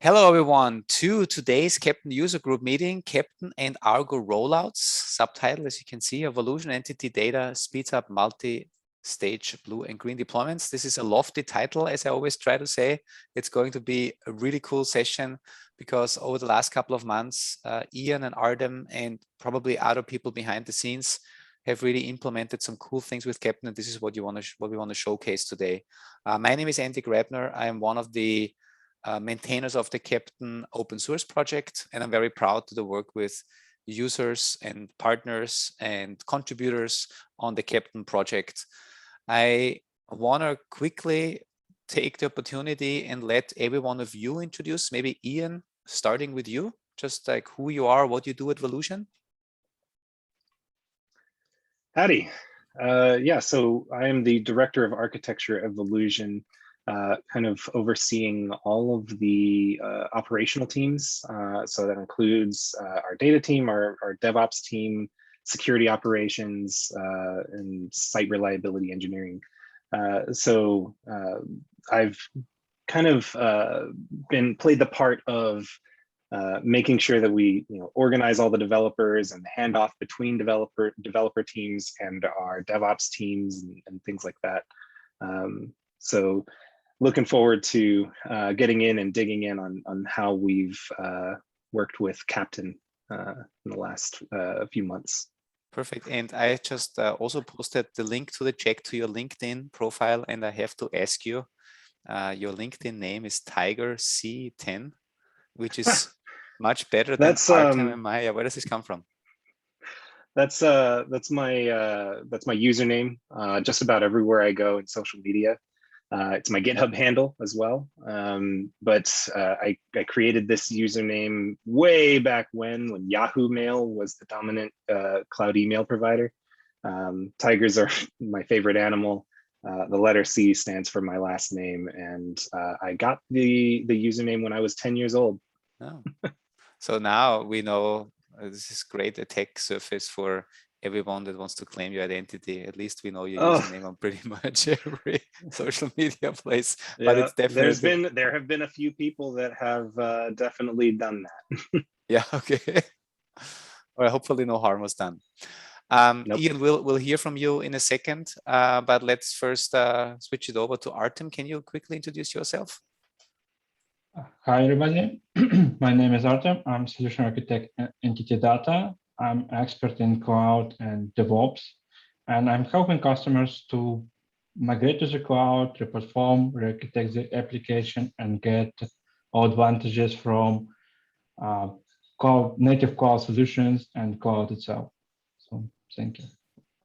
Hello, everyone, to today's Keptn user group meeting, Keptn and Argo Rollouts. Subtitle, as you can see, Volusion and NTT DATA speeds up multi-stage blue and green deployments. This is a lofty title, as I always try to say. It's going to be a really cool session because over the last couple of months, Ian and Artem and probably other people behind the scenes have really implemented some cool things with Keptn, and this is what we want to showcase today. My name is Andy Grabner. I am one of the maintainers of the Keptn open source project, and I'm very proud to work with users and partners and contributors on the Keptn project. I want to quickly take the opportunity and let every one of you introduce, maybe Ian, starting with you, just like who you are, what you do at Volusion. Howdy. Yeah, so I am the Director of Architecture at Volusion, kind of overseeing all of the operational teams. So that includes our data team, our DevOps team, security operations, and site reliability engineering. So I've kind of played the part of making sure that we organize all the developers and the handoff between developer teams and our DevOps teams and things like that. So looking forward to getting in and digging in on how we've worked with Keptn in the last few months. Perfect. And I just also posted the link to the check to your LinkedIn profile, and I have to ask you, your LinkedIn name is Tiger C10, which is much better than Artem and Maya. Where does this come from? That's my username just about everywhere I go in social media. It's my GitHub handle as well. But I created this username way back when Yahoo Mail was the dominant cloud email provider. Tigers are my favorite animal. The letter C stands for my last name, and I got the username when I was 10 years old. Oh. So now we know this is great attack surface for everyone that wants to claim your identity. At least we know your username on pretty much every social media place. Yeah, but it's definitely there have been a few people that have definitely done that. Yeah, okay. Well, hopefully no harm was done. Nope. Ian, we'll hear from you in a second, but let's first switch it over to Artem. Can you quickly introduce yourself? Hi, everybody. My name is Artem. I'm solution architect at NTT DATA. I'm expert in cloud and DevOps, and I'm helping customers to migrate to the cloud, replatform, re-architect the application, and get all advantages from native cloud solutions and cloud itself. So thank you.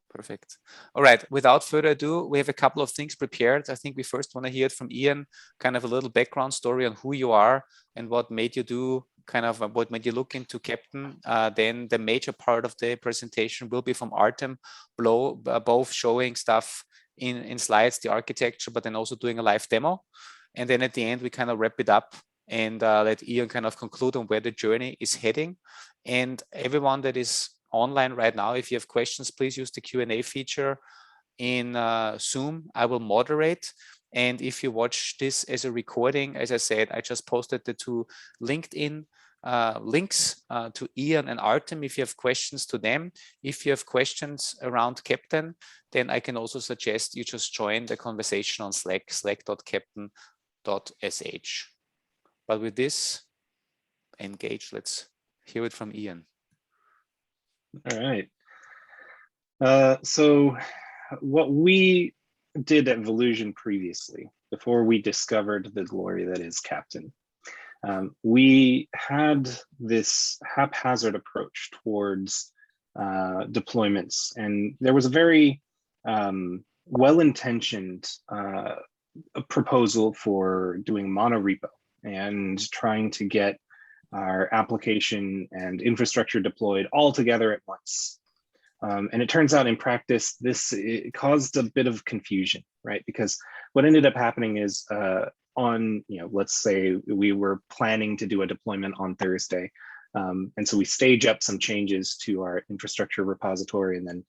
Perfect. All right. Without further ado, we have a couple of things prepared. I think we first want to hear it from Ian, kind of a little background story on who you are and what made you do, kind of what made you look into Keptn. Then the major part of the presentation will be from Artem, both showing stuff in slides, the architecture, but then also doing a live demo. And then at the end, we kind of wrap it up and let Ian kind of conclude on where the journey is heading. And everyone that is online right now, if you have questions, please use the Q&A feature in Zoom. I will moderate. And if you watch this as a recording, as I said, I just posted the two LinkedIn links to Ian and Artem if you have questions to them. If you have questions around Keptn, then I can also suggest you just join the conversation on Slack, slack.keptn.sh. But with this, engage. Let's hear it from Ian. All right. So what we did at Volusion previously, before we discovered the glory that is Keptn, we had this haphazard approach towards deployments, and there was a very well-intentioned proposal for doing monorepo and trying to get our application and infrastructure deployed all together at once. And it turns out in practice, it caused a bit of confusion, right? Because what ended up happening is let's say we were planning to do a deployment on Thursday. And so we stage up some changes to our infrastructure repository, and then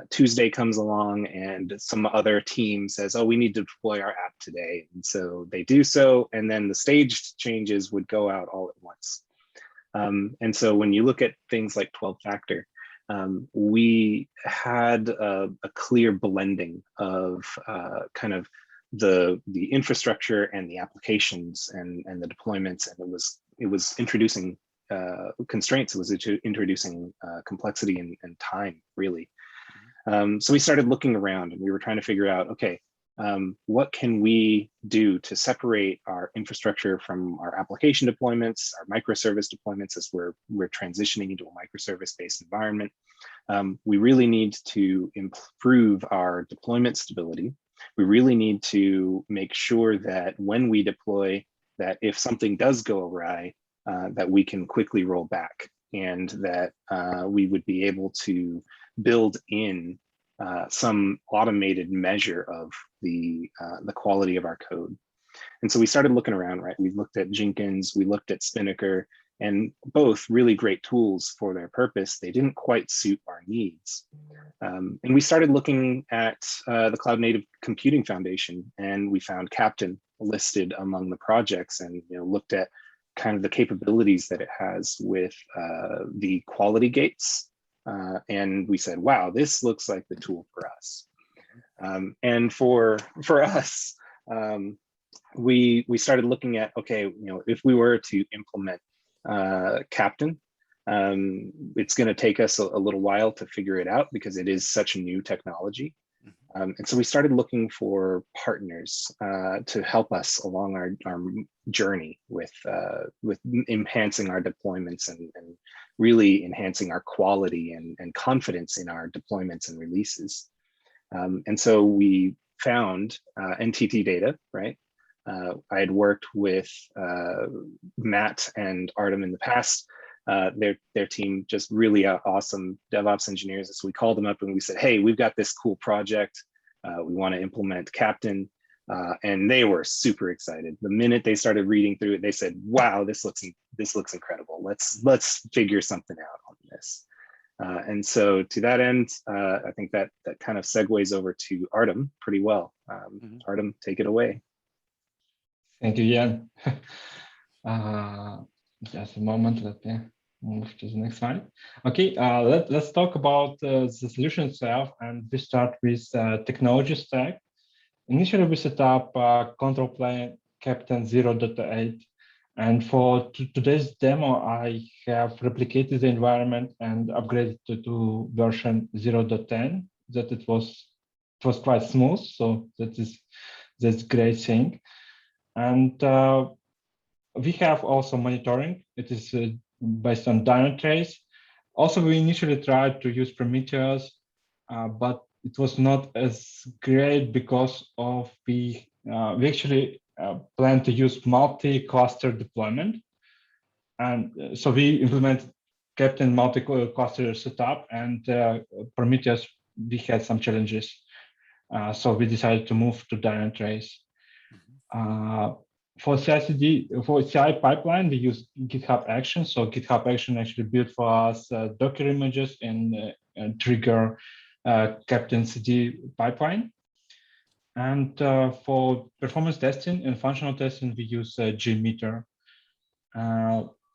Tuesday comes along and some other team says, oh, we need to deploy our app today. And so they do so, and then the staged changes would go out all at once. And so when you look at things like 12-factor, we had a clear blending of kind of the infrastructure and the applications and the deployments, and it was introducing constraints. It was introducing complexity and time, really. So we started looking around, and we were trying to figure out, okay, what can we do to separate our infrastructure from our application deployments, our microservice deployments, as we're transitioning into a microservice-based environment. We really need to improve our deployment stability. We really need to make sure that when we deploy, that if something does go awry, that we can quickly roll back, and that we would be able to build in some automated measure of the quality of our code. And so we started looking around, right? We looked at Jenkins, we looked at Spinnaker, and both really great tools for their purpose. They didn't quite suit our needs. And we started looking at the Cloud Native Computing Foundation, and we found Keptn listed among the projects, and looked at kind of the capabilities that it has with the quality gates. And we said, wow, this looks like the tool for us. And for us, we started looking at, okay, if we were to implement Keptn, it's going to take us a little while to figure it out because it is such a new technology. And so we started looking for partners to help us along our journey with enhancing our deployments and really enhancing our quality and confidence in our deployments and releases. And so we found NTT DATA, right? I had worked with Matt and Artem in the past. Their team, just really awesome DevOps engineers. So we called them up and we said, hey, we've got this cool project. We want to implement Keptn. And they were super excited. The minute they started reading through it, they said, wow, this looks incredible. Let's figure something out on this. And so to that end, I think that kind of segues over to Artem pretty well. Artem, take it away. Thank you, Jan. Just a moment, let me move to the next slide. Okay, let's talk about the solution itself, and we start with technology stack. Initially, we set up control plane Keptn 0.8, and for today's demo, I have replicated the environment and upgraded to version 0.10. That it was quite smooth, so that's a great thing. And we have also monitoring. It is based on Dynatrace. Also, we initially tried to use Prometheus, but it was not as great because of we actually plan to use multi-cluster deployment. And so we implement Keptn multi-cluster setup, and Prometheus, we had some challenges. So we decided to move to Dynatrace. For CI pipeline, we use GitHub Actions. So GitHub Action actually built for us Docker images and trigger Keptn CICD Pipeline. And for performance testing and functional testing, we use JMeter.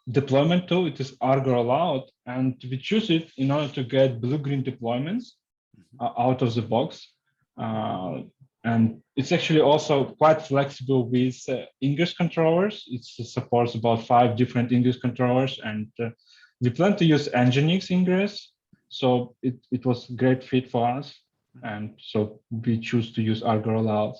Deployment tool, it is Argo Allowed, and we choose it in order to get blue-green deployments out of the box. And it's actually also quite flexible with Ingress controllers. It supports about 5 different Ingress controllers, and we plan to use Nginx Ingress. So it was a great fit for us. And so we choose to use Argo Allowed.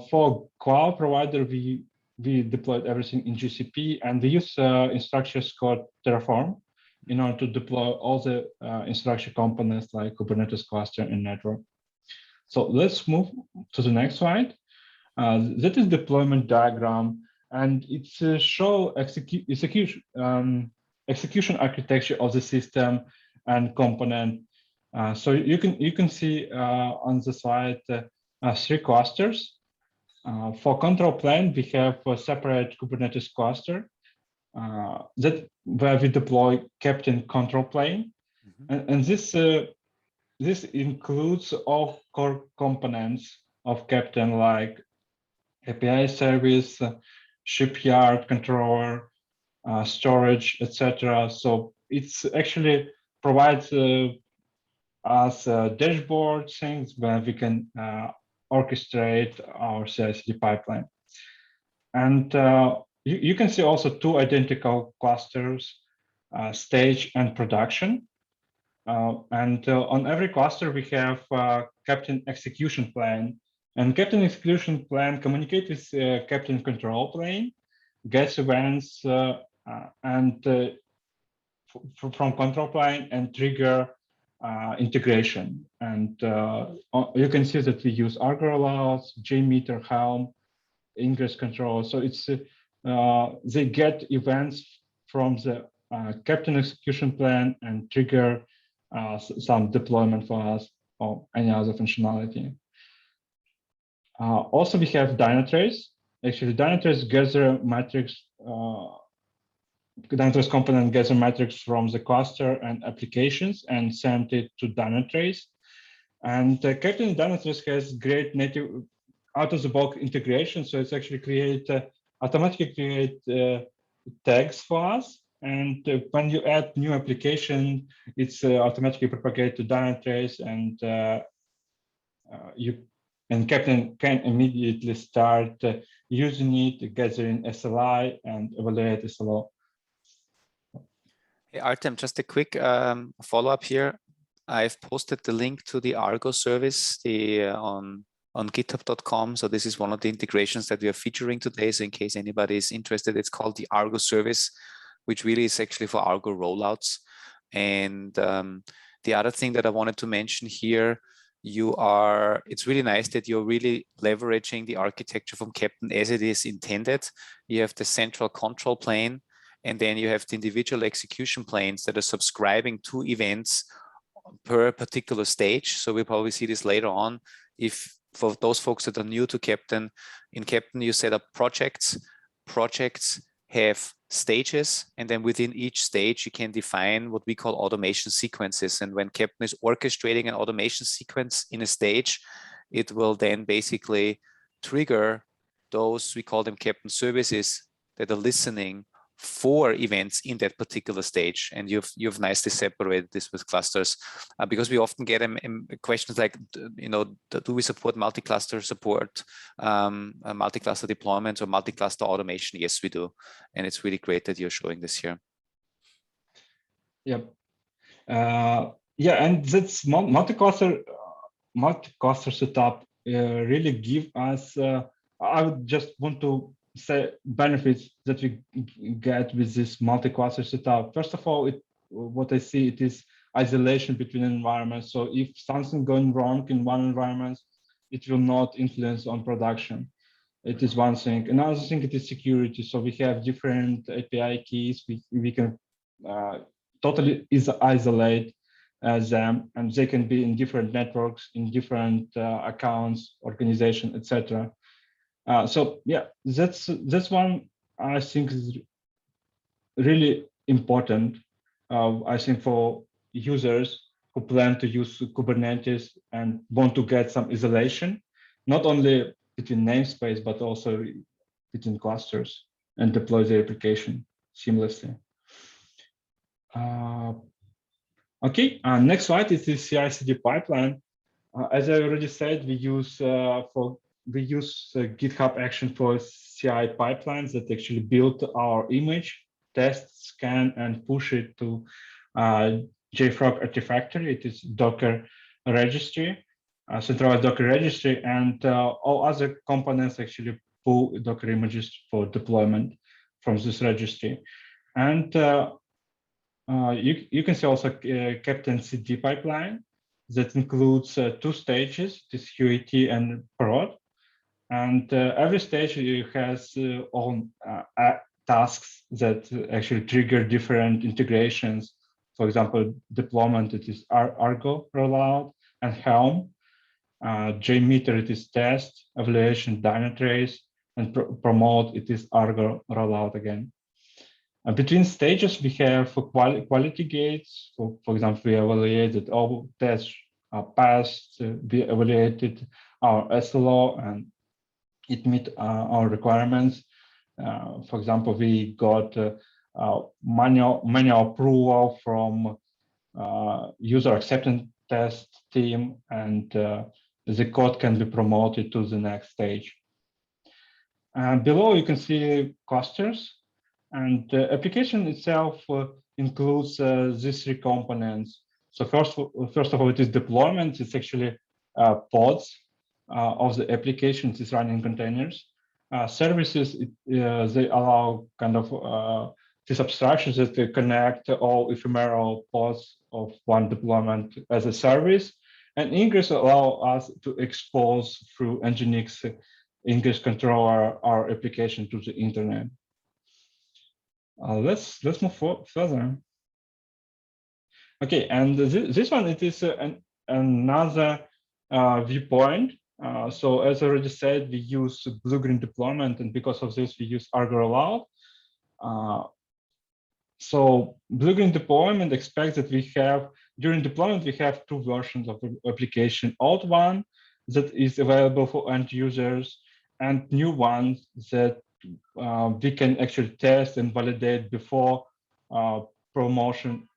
For cloud provider, we deployed everything in GCP, and we use instructions called Terraform in order to deploy all the infrastructure components like Kubernetes cluster and network. So let's move to the next slide. That is deployment diagram, and it's show execution architecture of the system and component. So you can see on the slide 3 clusters. For control plane, we have a separate Kubernetes cluster that where we deploy Keptn control plane, and this this includes all core components of Keptn, like API service, shipyard controller, storage, etc. So it's actually provides us dashboard things where we can orchestrate our CICD pipeline. And you can see also two identical clusters, stage and production. And on every cluster, we have Keptn execution plan. And Keptn execution plan communicates with Keptn control plane, gets events and from control plane and trigger integration. And you can see that we use Argo Allowed, JMeter, Helm, ingress control. So it's they get events from the Keptn execution plan and trigger some deployment for us or any other functionality. Also, we have Dynatrace. Actually, Dynatrace gather metrics. Dynatrace component gather metrics from the cluster and applications and send it to Dynatrace. And Keptn Dynatrace has great native out-of-the-box integration. So it's actually automatically create tags for us. And when you add new application, it's automatically propagated to Dynatrace, and Keptn can immediately start using it, gathering SLI and evaluate SLO. Hey, Artem, just a quick follow-up here. I've posted the link to the Argo service on github.com. So this is one of the integrations that we are featuring today. So in case anybody is interested, it's called the Argo service, which really is actually for Argo rollouts. And the other thing that I wanted to mention here, it's really nice that you're really leveraging the architecture from Keptn as it is intended. You have the central control plane, and then you have the individual execution planes that are subscribing to events per particular stage. So we'll probably see this later on. If for those folks that are new to Keptn, in Keptn you set up projects. Projects have stages, and then within each stage you can define what we call automation sequences. And when Keptn is orchestrating an automation sequence in a stage, it will then basically trigger those, we call them Keptn services, that are listening for events in that particular stage. And you've nicely separated this with clusters, because we often get questions like, do we support multi-cluster support, multi-cluster deployments or multi-cluster automation? Yes, we do. And it's really great that you're showing this here. Yep. Yeah, and that's multi-cluster setup really give us, I would just want to say benefits that we get with this multi-cluster setup. First of all, what I see, it is isolation between environments. So if something going wrong in one environment, it will not influence on production. It is one thing. Another thing, it is security. So we have different API keys. We can totally isolate them, and they can be in different networks, in different accounts, organization, etc. So yeah, that's one I think is really important. I think for users who plan to use Kubernetes and want to get some isolation, not only between namespace but also between clusters, and deploy the application seamlessly. Okay, next slide is the CICD pipeline. As I already said, we use GitHub Actions for CI pipelines that actually build our image, test, scan, and push it to JFrog Artifactory. It is Docker registry, centralized Docker registry, and all other components actually pull Docker images for deployment from this registry. And you can see also Keptn CICD pipeline that includes two stages, this UAT and prod. And every stage has own tasks that actually trigger different integrations. For example, deployment, it is Argo Allowed and Helm. JMeter, it is test, evaluation, Dynatrace, and promote, it is Argo Allowed again. Between stages, we have quality gates. For example, we evaluate that all tests passed, we evaluated our SLO, and it met our requirements. For example, we got manual approval from user acceptance test team, and the code can be promoted to the next stage. And below you can see clusters, and the application itself includes these three components. So first of all, it is deployment. It's actually pods of the application. It's running containers. Services, they allow kind of these abstractions that connect all ephemeral pods of one deployment as a service. And ingress allow us to expose through Nginx ingress controller our application to the internet. Let's move further. Okay, and this one, it is another viewpoint. So as I already said, we use blue-green deployment, and because of this, we use Argo Allowed. So blue-green deployment expects that we have, during deployment, we have two versions of the application. Old one that is available for end users, and new ones that we can actually test and validate before promotion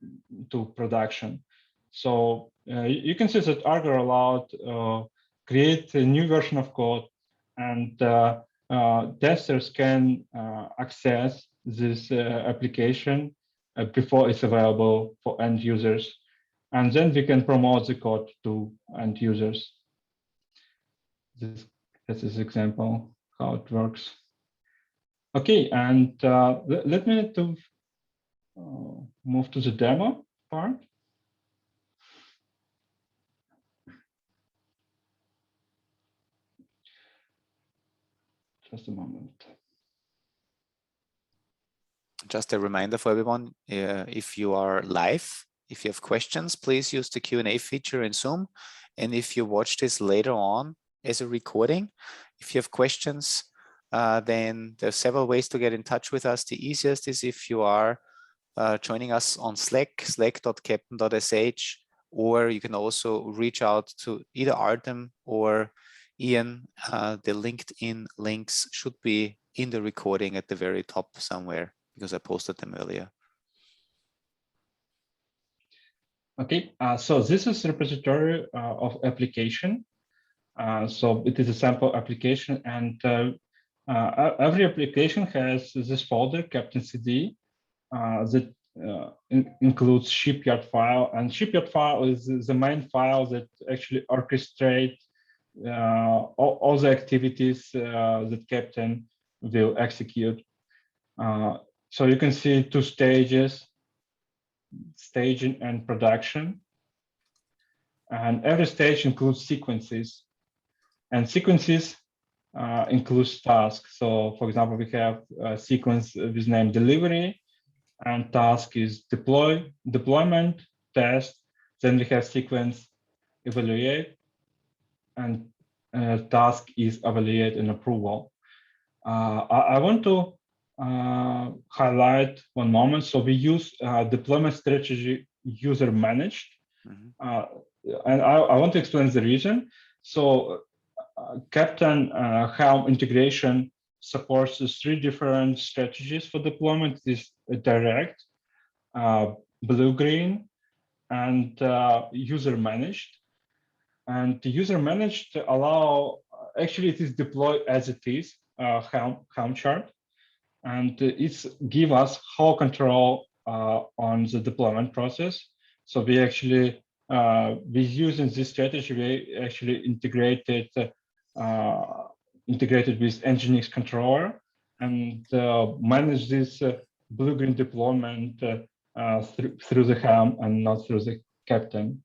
to production. So you can see that Argo Allowed create a new version of code, and testers can access this application before it's available for end users. And then we can promote the code to end users. This is example how it works. Okay, and let me move to the demo part. Just a moment. Just a reminder for everyone, if you are live, if you have questions, please use the Q&A feature in Zoom. And if you watch this later on as a recording, if you have questions, then there's several ways to get in touch with us. The easiest is if you are joining us on Slack, slack.keptn.sh, or you can also reach out to either Artem or Ian. The LinkedIn links should be in the recording at the very top somewhere, because I posted them earlier. Okay, so this is a repository of application. So it is a sample application, and every application has this folder, Keptn CD, that includes shipyard file, and shipyard file is the main file that actually orchestrates all the activities that Keptn will execute. So you can see two stages, staging and production. And every stage includes sequences. And sequences includes tasks. So for example, we have a sequence with name delivery, and task is deployment, test. Then we have sequence evaluate, and task is evaluate and approval. I want to highlight one moment. So we use deployment strategy user managed. And I want to explain the reason. So Keptn Helm integration supports three different strategies for deployment. This direct, blue-green, and user managed. And the user managed allow, actually it is deployed as it is, Helm chart. And it's give us whole control on the deployment process. So we actually, using this strategy, we actually integrated with Nginx controller and manage this blue-green deployment through the Helm and not through the Keptn.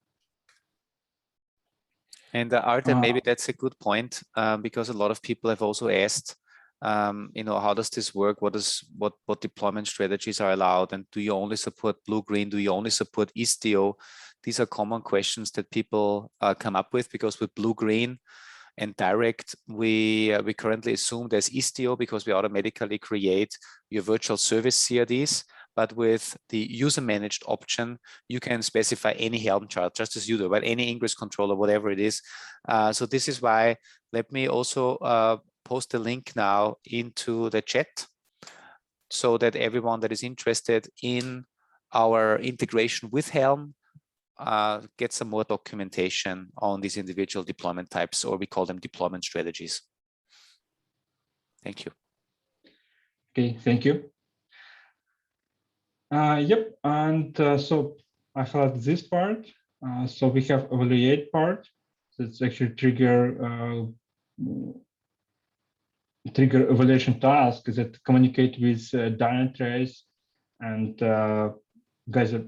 And Artem, maybe that's a good point, because a lot of people have also asked, how does this work? What deployment strategies are allowed? And do you only support blue-green? Do you only support Istio? These are common questions that people come up with, because with blue-green and direct, we currently assume there's Istio, because we automatically create your virtual service CRDs. but with the user managed option, you can specify any Helm chart, just as you do, but any ingress controller, whatever it is. So this is why, let me also post a link now into the chat so that everyone that is interested in our integration with Helm get some more documentation on these individual deployment types, or we call them deployment strategies. Thank you. Okay, thank you. Yep, and so I have this part. So we have evaluate part. So it's actually trigger evaluation task that communicate with Dynatrace and gather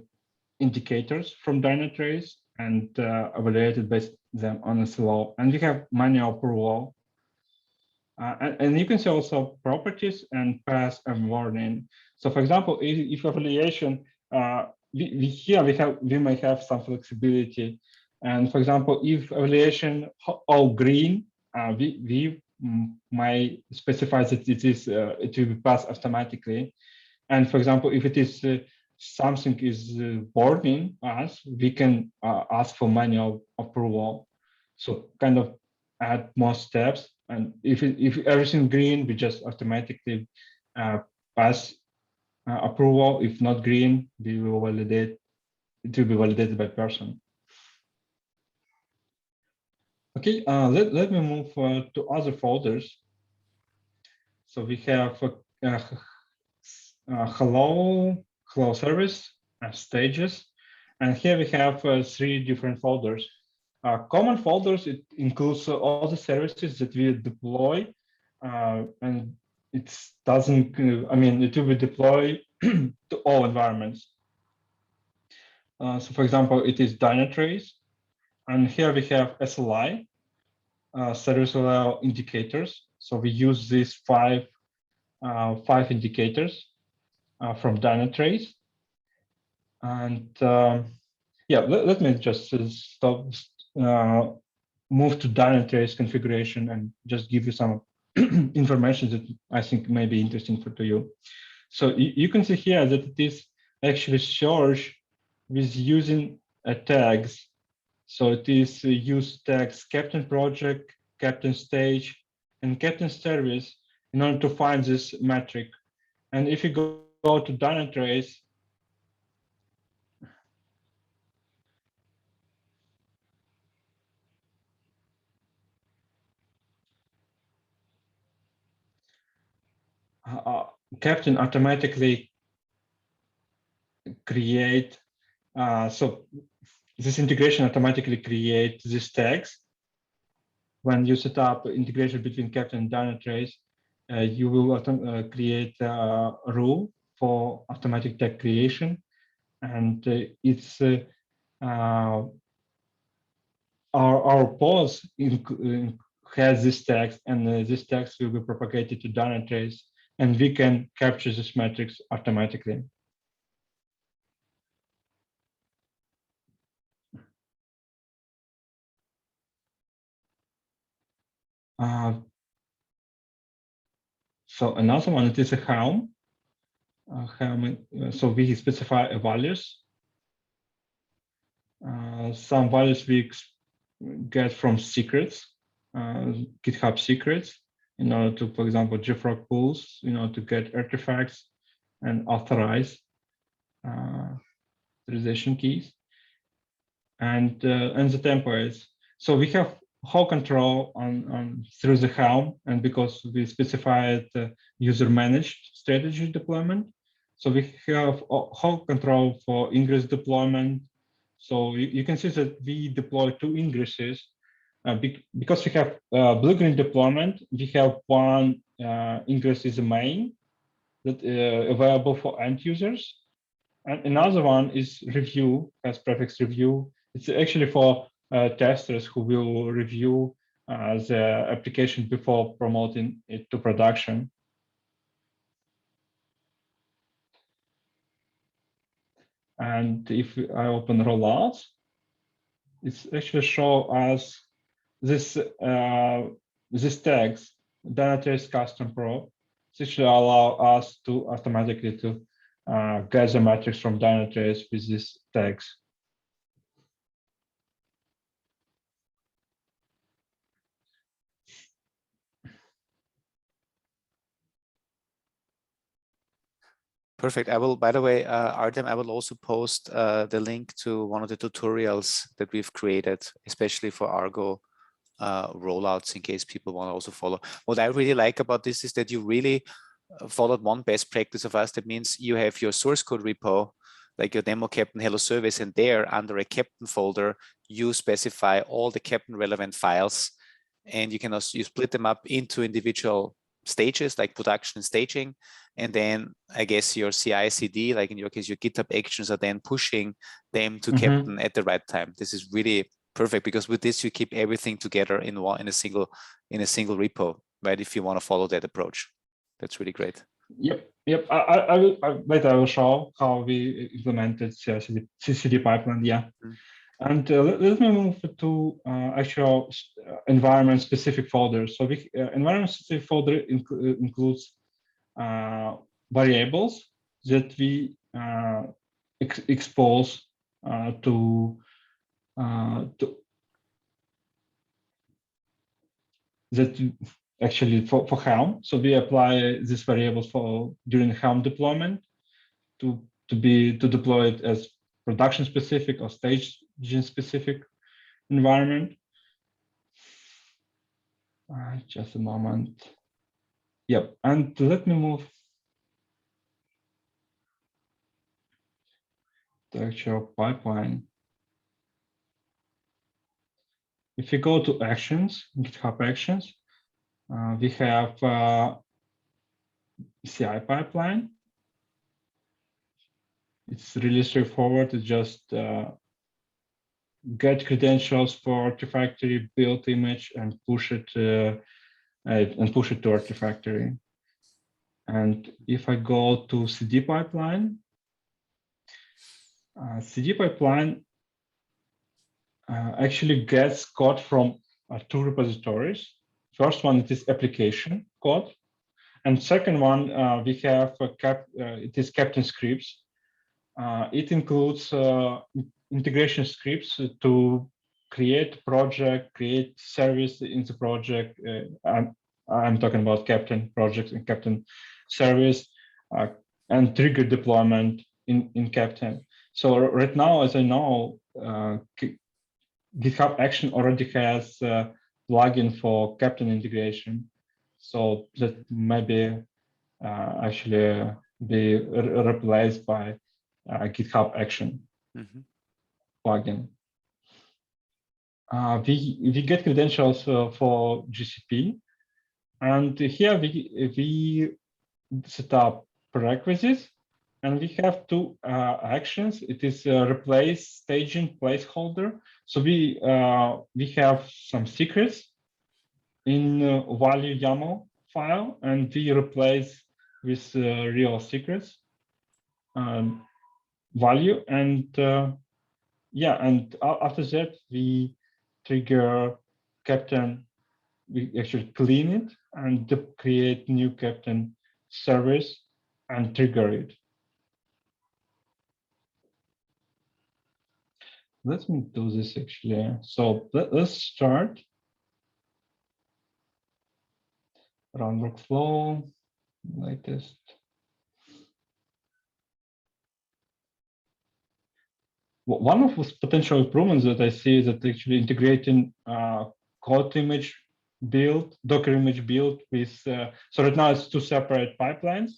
indicators from Dynatrace and evaluated based them on a slow. And we have manual approval. And you can see also properties and pass and warning. So for example, if evaluation, we may have some flexibility. And for example, if evaluation all green, we might specify that it will be passed automatically. And for example, if it is something is warning us, we can ask for manual approval. So kind of add more steps. And if everything green, we just automatically pass approval. If not green, we will validate. It will be validated by person. Okay, let me move to other folders. So we have hello service stages, and here we have 3 different folders. Common folders, it includes all the services that we deploy, and it doesn't, I mean, it will be deployed to all environments. So for example, it is Dynatrace, and here we have SLI, service level indicators. So we use these five indicators from Dynatrace. And yeah, let me just move to Dynatrace configuration and just give you some information that I think may be interesting to you. So you can see here that it is actually search with using tags. So it is use tags Keptn project, Keptn stage, and Keptn service in order to find this metric. And if you go to Dynatrace, Keptn automatically create, so this integration automatically creates these tags. When you set up integration between Keptn and Dynatrace, you will create a rule for automatic tag creation. And it's our pause has this tags, and this tags will be propagated to Dynatrace, and we can capture this metrics automatically. So another one, it is a Helm. So we specify values. Some values we get from secrets, GitHub secrets, in order to, for example, JFrog pools, in order to get artifacts and authorize authorization keys, and the templates. So we have whole control on through the Helm, and because we specified user managed strategy deployment, so we have whole control for ingress deployment. So you can see that we deploy 2 ingresses because we have blue-green deployment. We have one ingress is a main that available for end users, and another one is review, has prefix review. It's actually for testers who will review the application before promoting it to production. And if I open rollouts, it's actually show us this these tags, Dynatrace custom pro. This should allow us to automatically to gather metrics from Dynatrace with these tags. Perfect. I will, by the way, Artem, I will also post the link to one of the tutorials that we've created, especially for Argo rollouts, in case people want to also follow. What I really like about this is that you really followed one best practice of us. That means you have your source code repo, like your demo Keptn hello service, and there under a Keptn folder, you specify all the Keptn relevant files, and you can also you split them up into individual stages like production and staging. And then I guess your CICD, like in your case, your GitHub Actions are then pushing them to Keptn at the right time. This is really perfect because with this you keep everything together in a single repo, right? If you want to follow that approach, that's really great. Yep. Later I will show how we implemented CICD pipeline. Yeah. And let me move to actual environment-specific folders. So environment-specific folder includes variables that we expose to that actually for Helm. So we apply these variables during Helm deployment to deploy it as production specific or staging specific environment. Just a moment. Yep, and let me move the actual pipeline. If you go to Actions, GitHub Actions, we have CI pipeline. It's really straightforward. It's just get credentials for Artifactory, build image, and push it to Artifactory. And if I go to CD pipeline, CD pipeline actually gets code from two repositories. First one, it is application code, and second one we have it is Keptn scripts. It includes integration scripts to create project, create service in the project. I'm talking about Keptn projects and Keptn service, and trigger deployment in Keptn. So right now, as I know, GitHub Action already has a plugin for Keptn integration, so that maybe actually be replaced by GitHub Action plugin. We get credentials for GCP, and here we set up prerequisites, and we have two actions. It is replace staging placeholder. So we have some secrets in value YAML file, and we replace with real secrets value, and yeah, and after that we trigger Keptn. We actually clean it and create new Keptn service and trigger it. Let me do this actually. So let's start. Run workflow, latest. One of the potential improvements that I see is that actually integrating code image build, Docker image build with, so right now it's two separate pipelines,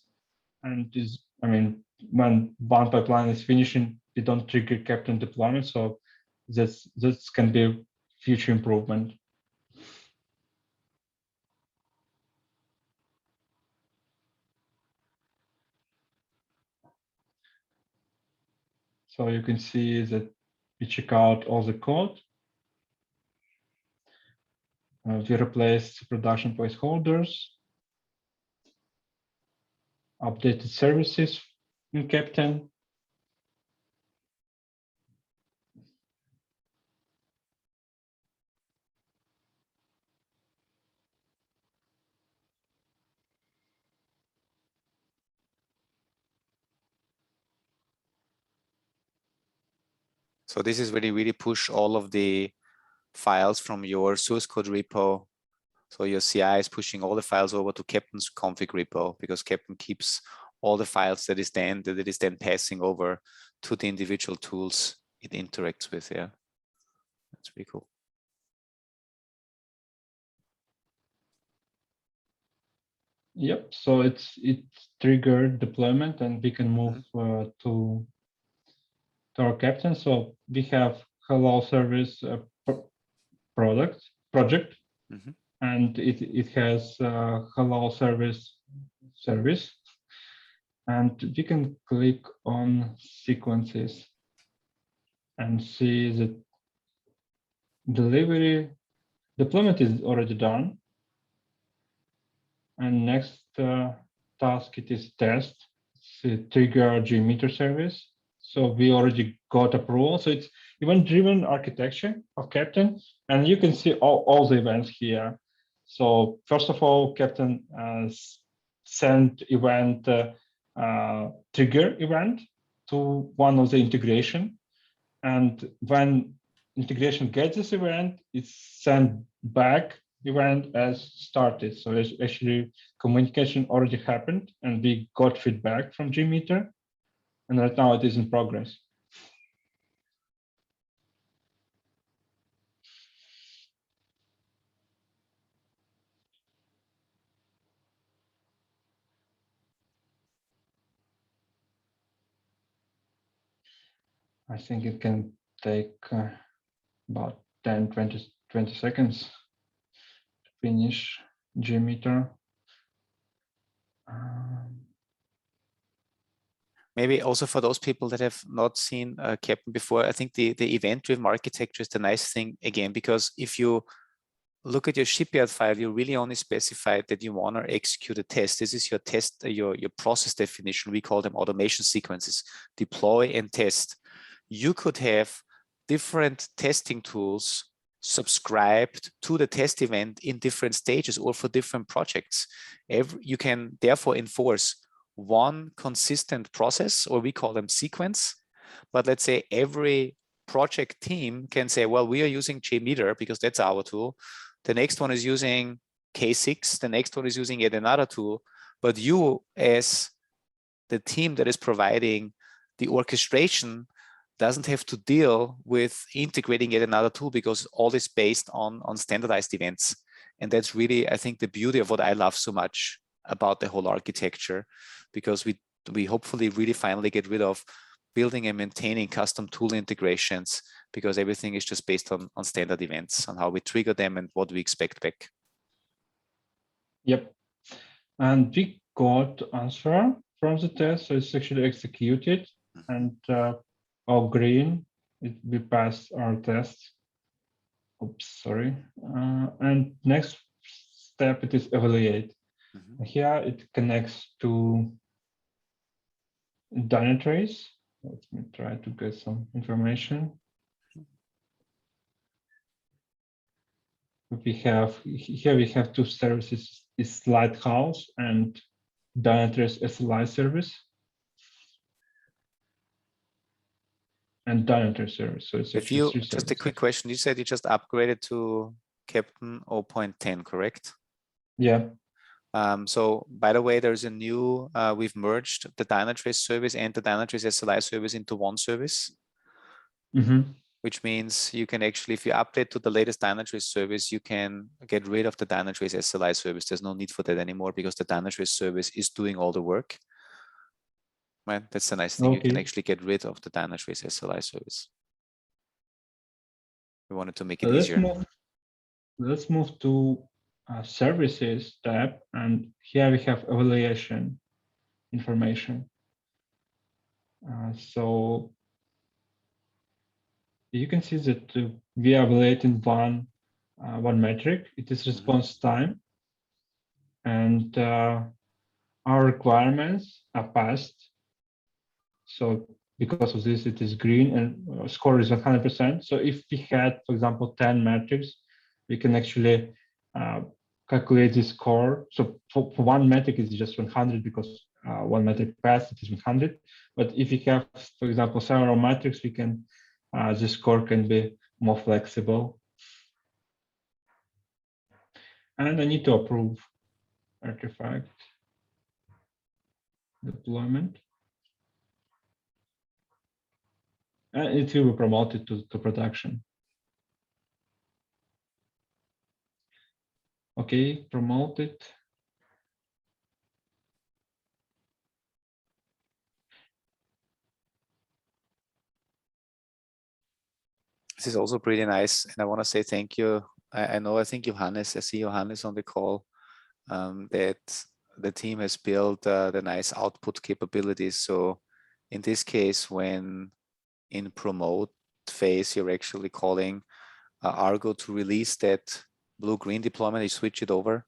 and when one pipeline is finishing, we don't trigger Keptn deployment, so this can be a future improvement. So you can see that we check out all the code. We replace production placeholders, updated services in Keptn. So this is really push all of the files from your source code repo. So your CI is pushing all the files over to Keptn's config repo, because Keptn keeps all the files that it is then passing over to the individual tools it interacts with. Yeah, that's pretty cool. Yep. So it triggered deployment, and we can move to our Keptn. So we have Hello Service project, and it has Hello Service, and we can click on sequences and see that deployment is already done. And next task, it is test. It's trigger JMeter service. So we already got approval. So it's event-driven architecture of Keptn, and you can see all the events here. So first of all, Keptn sent event trigger event to one of the integration, and when integration gets this event, it's sent back event as started. So actually communication already happened, and we got feedback from JMeter, and right now it is in progress. I think it can take about 10, 20 seconds to finish JMeter. Maybe also for those people that have not seen Keptn before, I think the event-driven architecture is the nice thing again, because if you look at your shipyard file, you really only specified that you want to execute a test. This is your test, your process definition. We call them automation sequences, deploy and test. You could have different testing tools subscribed to the test event in different stages or for different projects. You can therefore enforce one consistent process, or we call them sequence. But let's say every project team can say, well, we are using JMeter because that's our tool. The next one is using K6. The next one is using yet another tool. But you, as the team that is providing the orchestration, doesn't have to deal with integrating yet another tool, because all is based on standardized events. And that's really, I think, the beauty of what I love so much about the whole architecture, because we hopefully really finally get rid of building and maintaining custom tool integrations, because everything is just based on standard events, on how we trigger them and what we expect back. Yep. And we got answer from the test, so it's actually executed, and all green, we passed our test. Oops, sorry. And next step, it is evaluate. Here it connects to Dynatrace. Let me try to get some information. We have two services: is Lighthouse and Dynatrace SLI service, and Dynatrace service. So it's actually just a quick question. You said you just upgraded to Keptn 0.10, correct? Yeah. So by the way, there's a new, we've merged the Dynatrace service and the Dynatrace SLI service into one service, which means you can actually, if you update to the latest Dynatrace service, you can get rid of the Dynatrace SLI service. There's no need for that anymore, because the Dynatrace service is doing all the work. Right? That's the nice thing. Okay. You can actually get rid of the Dynatrace SLI service. We wanted to make it easier. Let's move to services tab, and here we have evaluation information. So you can see that we are evaluating one metric. It is response time, and our requirements are passed. So because of this, it is green, and score is 100%. So if we had, for example, 10 metrics, we can actually calculate the score. So for one metric, it's just 100, because one metric passed, it is 100. But if we have, for example, several metrics, we can this core can be more flexible. And I need to approve artifact deployment. And it will be promoted to production. Okay, promoted. This is also pretty nice, and I want to say thank you. I think Johannes, I see Johannes on the call, that the team has built the nice output capabilities. So in this case, when in promote phase, you're actually calling Argo to release that blue-green deployment, you switch it over,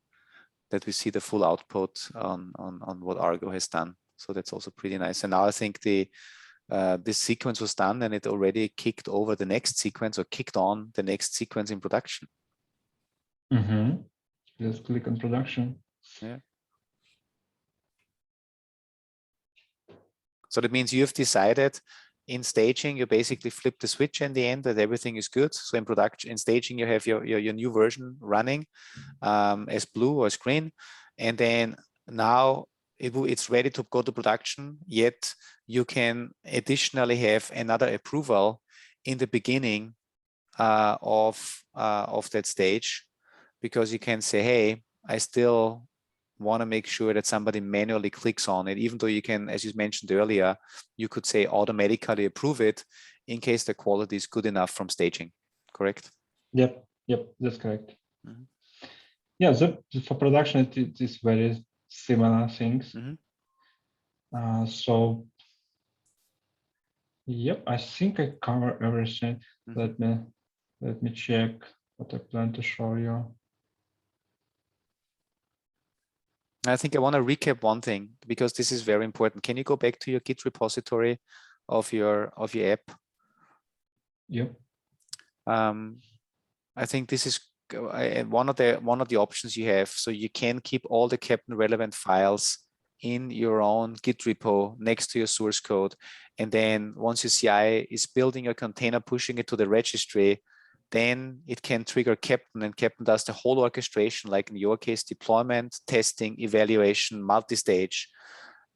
that we see the full output on what Argo has done. So that's also pretty nice. And now I think this sequence was done and it already kicked over the next sequence, or kicked on the next sequence in production. Mm-hmm. Just click on production. Yeah. So that means you've decided in staging, you basically flip the switch in the end that everything is good. So in production, in staging, you have your new version running as blue or as green. And then now it's ready to go to production, yet you can additionally have another approval in the beginning of that stage, because you can say, hey, I still want to make sure that somebody manually clicks on it, even though you can, as you mentioned earlier, you could say automatically approve it in case the quality is good enough from staging, correct? Yep, that's correct. Mm-hmm. Yeah, so for production, it is very similar things. Mm-hmm. So, yep, I think I cover everything. Mm-hmm. Let me check what I plan to show you. I think I want to recap one thing, because this is very important. Can you go back to your Git repository of your app? Yep. I think this is one of the options you have. So you can keep all the Keptn relevant files in your own Git repo next to your source code. And then once your CI is building a container, pushing it to the registry, then it can trigger Keptn, and Keptn does the whole orchestration, like in your case, deployment, testing, evaluation, multi-stage.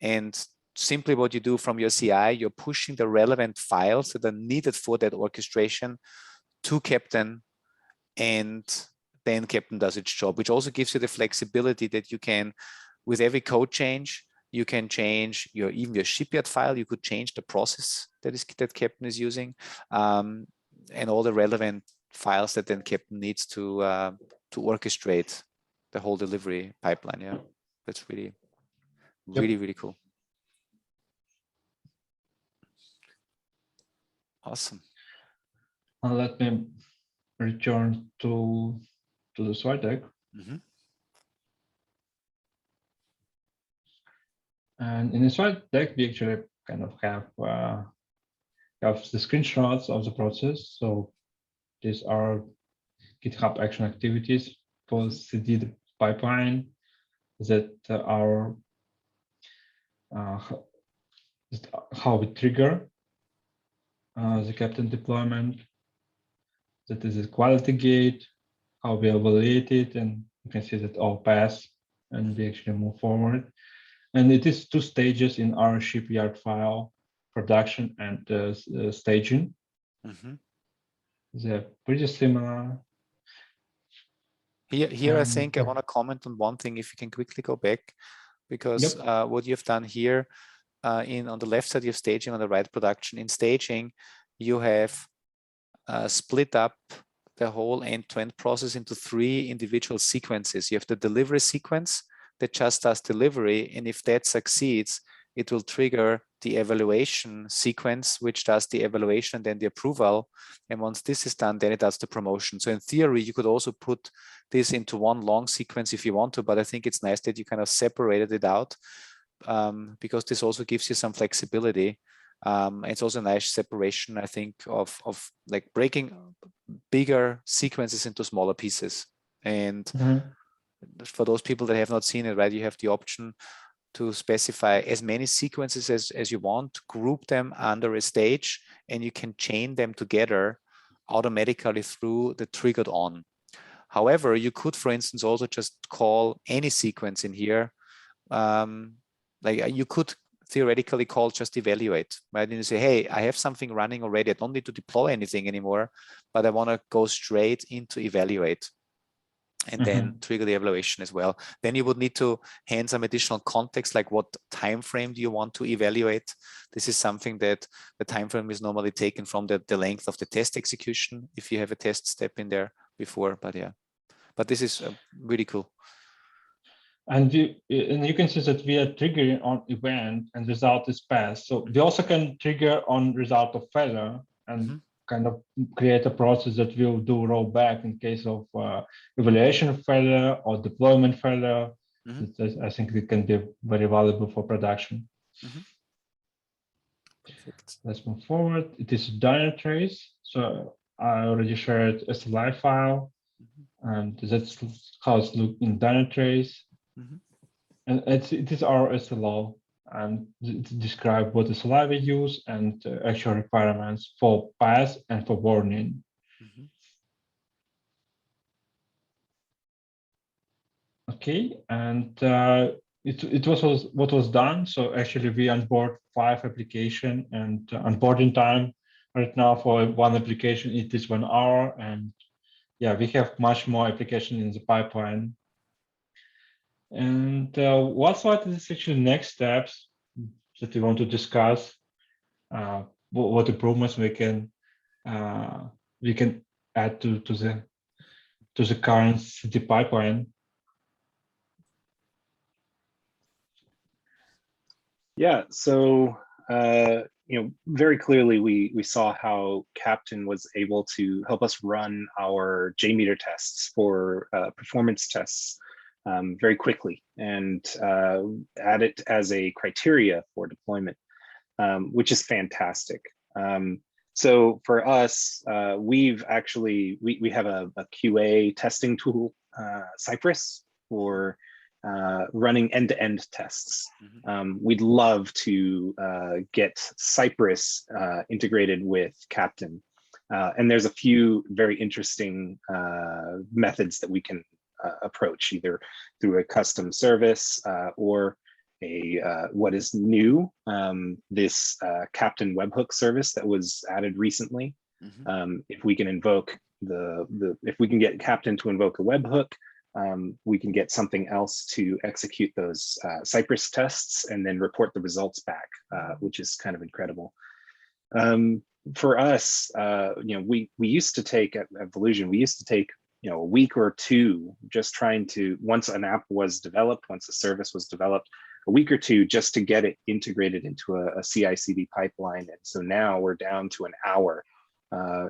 And simply what you do from your CI, you're pushing the relevant files that are needed for that orchestration to Keptn, and then Keptn does its job, which also gives you the flexibility that you can, with every code change, you can change even your shipyard file. You could change the process that Keptn is using, and all the relevant files that then Keptn needs to orchestrate the whole delivery pipeline. Yeah, that's really cool. Awesome. Let me return to the slide deck. Mm-hmm. And in the slide deck, we actually kind of have the screenshots of the process. So these are GitHub action activities for CICD pipeline that are how we trigger the Keptn deployment. That is a quality gate, how we evaluate it, and you can see that all pass and we actually move forward. And it is 2 stages in our shipyard file: production and staging. Mm-hmm. They're pretty similar. Here, I think I want to comment on one thing, if you can quickly go back, because what you've done here on the left side, you have staging, on the right production. In staging, you have split up the whole end-to-end process into 3 individual sequences. You have the delivery sequence that just does delivery, and if that succeeds, it will trigger the evaluation sequence, which does the evaluation and then the approval. And once this is done, then it does the promotion. So in theory, you could also put this into one long sequence if you want to, but I think it's nice that you kind of separated it out, because this also gives you some flexibility. It's also a nice separation, I think, of like breaking bigger sequences into smaller pieces. And for those people that have not seen it, right, you have the option to specify as many sequences as you want, group them under a stage, and you can chain them together automatically through the triggered on. However, you could, for instance, also just call any sequence in here. Like you could theoretically call just evaluate, right? And you say, hey, I have something running already. I don't need to deploy anything anymore, but I want to go straight into evaluate and then trigger the evaluation as well. Then you would need to hand some additional context, like what time frame do you want to evaluate? This is something that the time frame is normally taken from the length of the test execution, if you have a test step in there before. But yeah, but this is really cool. And you can see that we are triggering on event and result is passed. So we also can trigger on result of failure and kind of create a process that will do rollback in case of evaluation failure or deployment failure. I think it can be very valuable for production. Perfect. Let's move forward. It is Dynatrace. So I already shared SLI file, and that's how it's looked in Dynatrace. And it is our SLO, and it describes what SLI we use and actual requirements for pass and for warning. Okay, and it was what was done. So actually we onboard 5 applications, and onboarding time right now for one application, it is 1 hour. And yeah, we have much more application in the pipeline. And what is actually next steps that we want to discuss? What improvements we can add to the current CICD pipeline? Yeah, so very clearly we saw how Keptn was able to help us run our JMeter tests for performance tests very quickly and add it as a criteria for deployment, which is fantastic. So for us, we have a QA testing tool, Cypress, for running end-to-end tests. We'd love to get Cypress integrated with Keptn. And there's a few very interesting methods that we can approach, either through a custom service or what is new, this Keptn Webhook service that was added recently. If we can invoke if we can get Keptn to invoke a webhook, we can get something else to execute those Cypress tests and then report the results back, which is kind of incredible. For us, we used to take at Volusion, we used to take a week or two just trying to, once an app was developed, once a service was developed, a week or two just to get it integrated into a CICD pipeline. And so now we're down to an hour.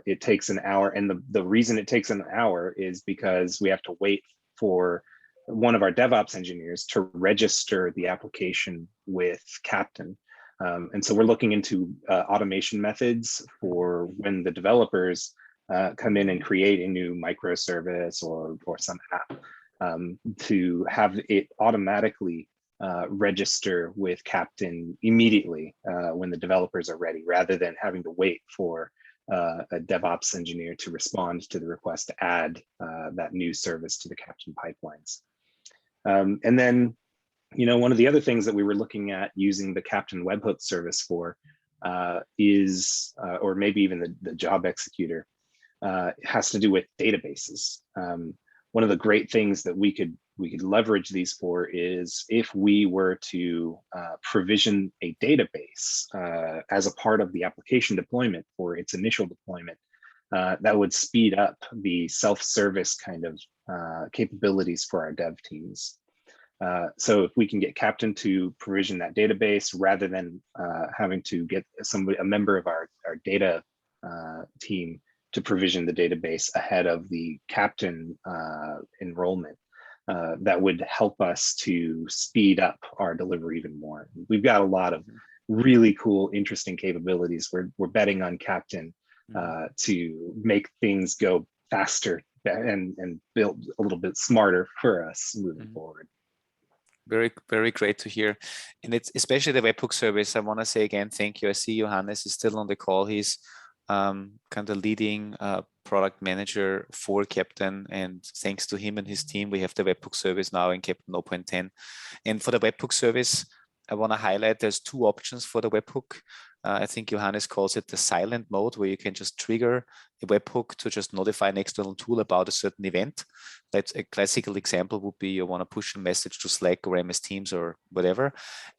It takes an hour, and the reason it takes an hour is because we have to wait for one of our DevOps engineers to register the application with Keptn. And so we're looking into automation methods for when the developers come in and create a new microservice or some app, to have it automatically register with Keptn immediately when the developers are ready, rather than having to wait for a DevOps engineer to respond to the request to add that new service to the Keptn pipelines. And then, one of the other things that we were looking at using the Keptn webhook service for is, or maybe even the job executor, has to do with databases. One of the great things that we could leverage these for is if we were to provision a database as a part of the application deployment for its initial deployment, that would speed up the self-service kind of capabilities for our dev teams. So if we can get Keptn to provision that database rather than having to get a member of our data team to provision the database ahead of the Keptn enrollment, that would help us to speed up our delivery even more. We've got a lot of really cool, interesting capabilities. We're betting on Keptn to make things go faster and build a little bit smarter for us moving forward. Very, very great to hear. And it's especially the Webhook service. I want to say again, thank you. I see Johannes is still on the call. He's kind of leading product manager for Keptn. And thanks to him and his team, we have the Webhook service now in Keptn 0.10. And for the Webhook service, I want to highlight there's two options for the webhook. I think Johannes calls it the silent mode, where you can just trigger a webhook to just notify an external tool about a certain event. That's a classical example would be you want to push a message to Slack or MS Teams or whatever.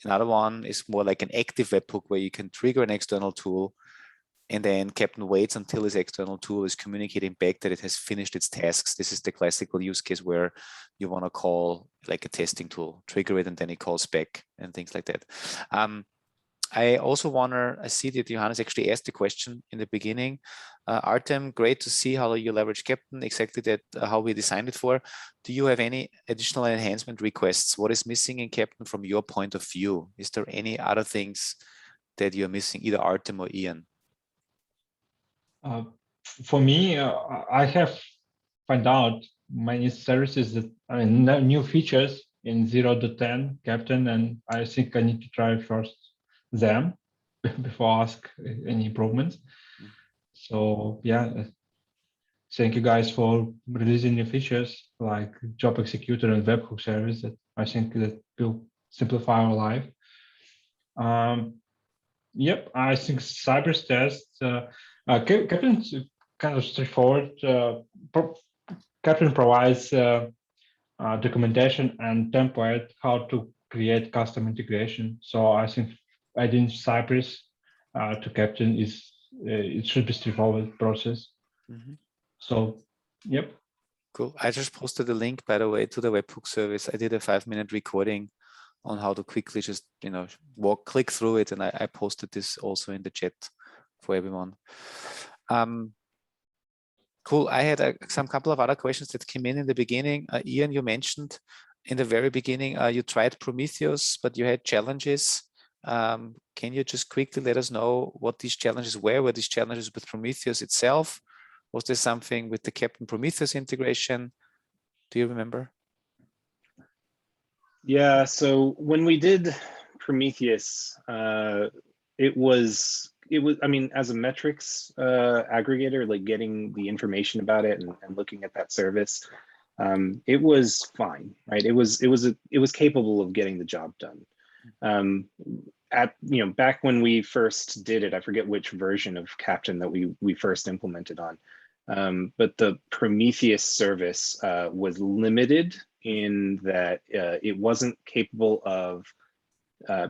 Another one is more like an active webhook, where you can trigger an external tool, and then Keptn waits until this external tool is communicating back that it has finished its tasks. This is the classical use case where you want to call like a testing tool, trigger it, and then it calls back and things like that. I also want to, I see that Johannes actually asked the question in the beginning. Artem, great to see how you leverage Keptn, exactly that, how we designed it for. Do you have any additional enhancement requests? What is missing in Keptn from your point of view? Is there any other things that you're missing, either Artem or Ian? For me, I have found out many services that, I mean, new features in 0.10 Keptn, and I think I need to try first them before ask any improvements. So yeah, thank you guys for releasing new features like job executor and webhook service that I think that will simplify our life. Yep, I think Cypress test, Keptn's kind of straightforward. Keptn provides documentation and template how to create custom integration. So I think adding Cypress to Keptn is it should be straightforward process. So, yep. Cool. I just posted a link, by the way, to the webhook service. I did a 5-minute recording on how to quickly just, click through it. And I posted this also in the chat for everyone. Cool. I had some couple of other questions that came in the beginning. Ian, you mentioned in the very beginning, you tried Prometheus, but you had challenges. Can you just quickly let us know what these challenges were? Were these challenges with Prometheus itself? Was there something with the Keptn Prometheus integration? Do you remember? Yeah, so when we did Prometheus, it was, I mean, as a metrics aggregator, like getting the information about it and looking at that service, it was fine, right? It was capable of getting the job done. Back when we first did it, I forget which version of Keptn that we first implemented on, but the Prometheus service was limited in that it wasn't capable of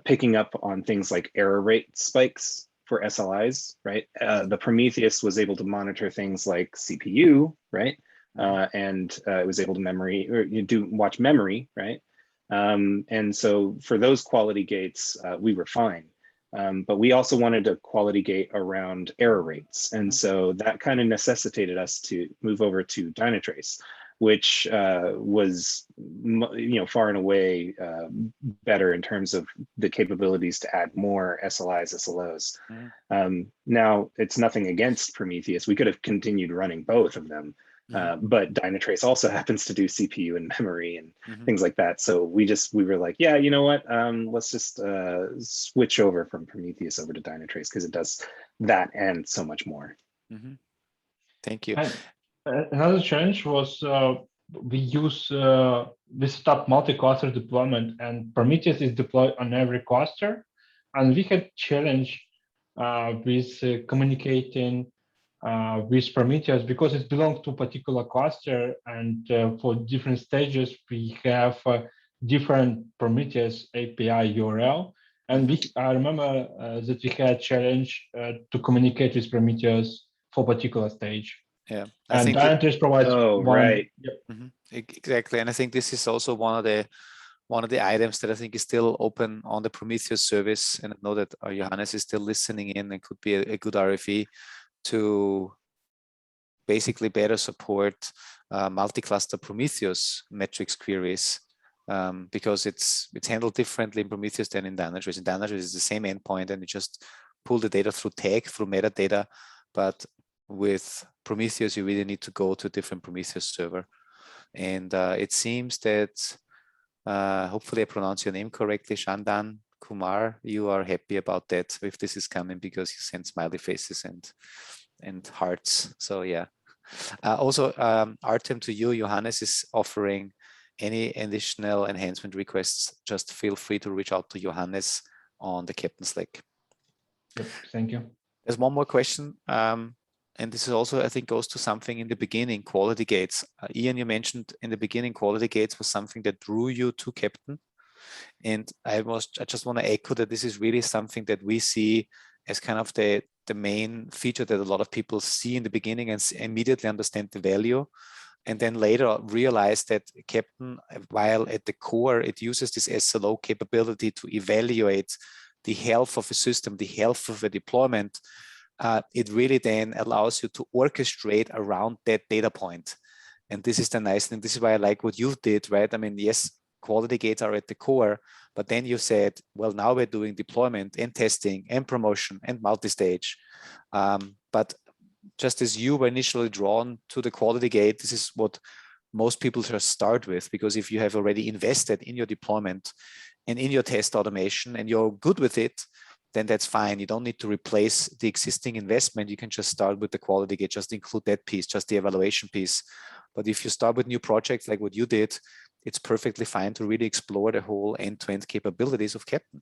picking up on things like error rate spikes for SLIs, right? The Prometheus was able to monitor things like CPU, right? And it was able to watch memory, right? And so for those quality gates, we were fine. But we also wanted a quality gate around error rates. And so that kind of necessitated us to move over to Dynatrace, which was far and away better in terms of the capabilities to add more SLIs, SLOs. Now, it's nothing against Prometheus. We could have continued running both of them. But Dynatrace also happens to do CPU and memory and things like that. So we were like, yeah, you know what? Let's just switch over from Prometheus over to Dynatrace because it does that and so much more. Thank you. Another challenge was we set up multi-cluster deployment, and Prometheus is deployed on every cluster, and we had challenge with communicating with Prometheus because it belongs to a particular cluster, and for different stages we have different Prometheus API URL. And I remember that we had a challenge to communicate with Prometheus for a particular stage. Yeah, and Dynatrace provides. Right. Yep. Exactly, and I think this is also one of the items that I think is still open on the Prometheus service. And I know that Johannes is still listening in and could be a good RFE to basically better support multi-cluster Prometheus metrics queries, because it's handled differently in Prometheus than in Dynatrace. In Dynatrace, it's the same endpoint, and you just pull the data through tag, through metadata. But with Prometheus, you really need to go to a different Prometheus server. And it seems that hopefully I pronounce your name correctly, Shandan Kumar. You are happy about that if this is coming because you send smiley faces and hearts. So yeah. Also, Artem, to you, Johannes is offering any additional enhancement requests. Just feel free to reach out to Johannes on the Keptn Slack. Yep, thank you. There's one more question. And this is also, I think, goes to something in the beginning, quality gates. Ian, you mentioned in the beginning, quality gates was something that drew you to Keptn. And I just want to echo that this is really something that we see as kind of the main feature that a lot of people see in the beginning and immediately understand the value. And then later realize that Keptn, while at the core, it uses this SLO capability to evaluate the health of a system, the health of a deployment. It really then allows you to orchestrate around that data point. And this is the nice thing. This is why I like what you did, right? I mean, yes, quality gates are at the core, but then you said, well, now we're doing deployment and testing and promotion and multi-stage. But just as you were initially drawn to the quality gate, this is what most people just start with, because if you have already invested in your deployment and in your test automation and you're good with it, then that's fine. You don't need to replace the existing investment. You can just start with the quality gate, just include that piece, just the evaluation piece. But if you start with new projects like what you did, it's perfectly fine to really explore the whole end-to-end capabilities of Keptn.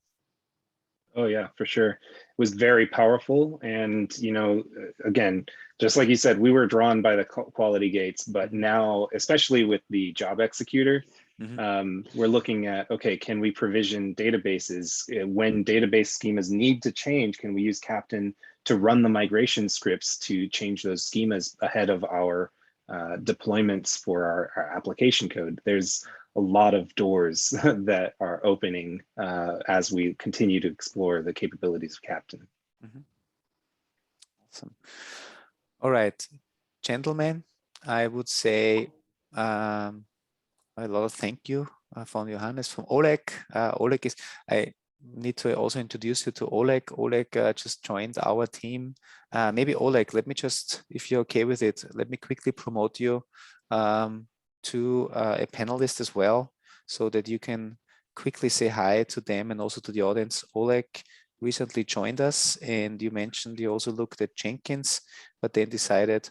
Oh yeah, for sure. It was very powerful. And, you know, again, just like you said, we were drawn by the quality gates, but now, especially with the job executor, we're looking at, okay, can we provision databases? When database schemas need to change, can we use Keptn to run the migration scripts to change those schemas ahead of our deployments for our application code? There's a lot of doors that are opening as we continue to explore the capabilities of Keptn. Awesome. All right, gentlemen, I would say a lot of thank you from Johannes, from Oleg. Oleg is, I need to also introduce you to Oleg. Oleg just joined our team. Maybe Oleg, let me just, if you're okay with it, let me quickly promote you to a panelist as well, so that you can quickly say hi to them and also to the audience. Oleg recently joined us, and you mentioned you also looked at Jenkins, but then decided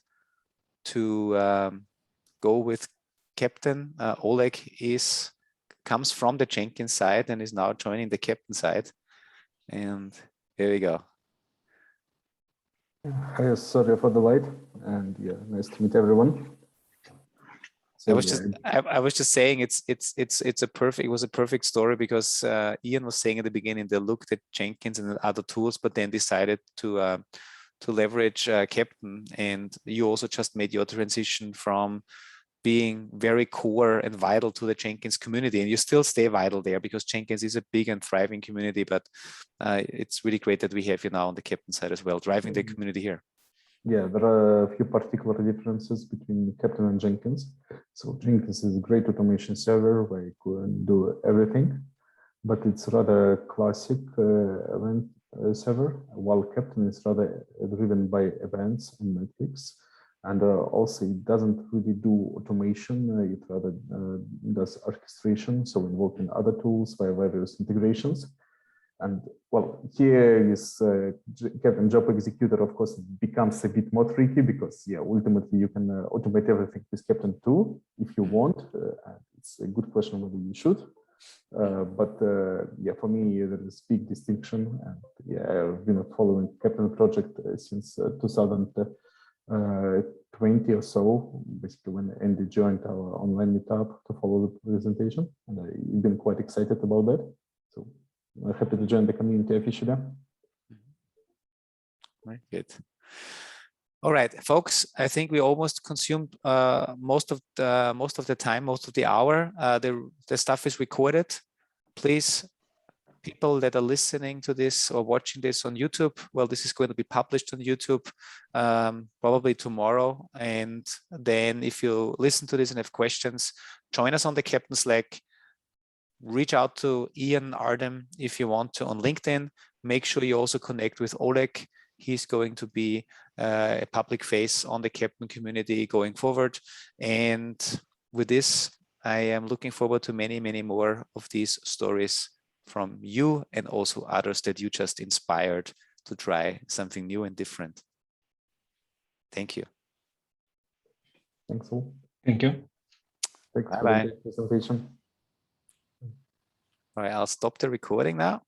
to go with Keptn. Oleg comes from the Jenkins side and is now joining the Keptn side. And there we go. Hi, sorry for the light, and yeah, nice to meet everyone. So, I was just saying it was a perfect story, because Ian was saying at the beginning they looked at Jenkins and other tools, but then decided to leverage Keptn, and you also just made your transition from being very core and vital to the Jenkins community, and you still stay vital there because Jenkins is a big and thriving community. But it's really great that we have you now on the Keptn side as well, driving the community here. Yeah, there are a few particular differences between Keptn and Jenkins. So Jenkins is a great automation server where you can do everything, but it's rather classic event server, while Keptn is rather driven by events and metrics. And also it doesn't really do automation, it rather does orchestration, so involved in other tools via various integrations. And well, here is Keptn Job Executor, of course, it becomes a bit more tricky because, yeah, ultimately you can automate everything with Keptn too, if you want. It's a good question whether you should. But yeah, for me, there is a big distinction. And yeah, I've been following Keptn project since 2020 or so, basically when Andy joined our online meetup to follow the presentation. And I've been quite excited about that. So I'm happy to join the community officially. Very good. All right, folks, I think we almost consumed most of the time, most of the hour. The stuff is recorded. Please, people that are listening to this or watching this on YouTube, well, this is going to be published on YouTube probably tomorrow. And then if you listen to this and have questions, join us on the Keptn Slack. Reach out to Ian, Artem if you want to on LinkedIn. Make sure you also connect with Oleg. He's going to be a public face on the Keptn community going forward. And with this, I am looking forward to many, many more of these stories from you and also others that you just inspired to try something new and different. Thank you. Thanks all. Thank you. Thanks for Bye-bye. the presentation. All right, I'll stop the recording now.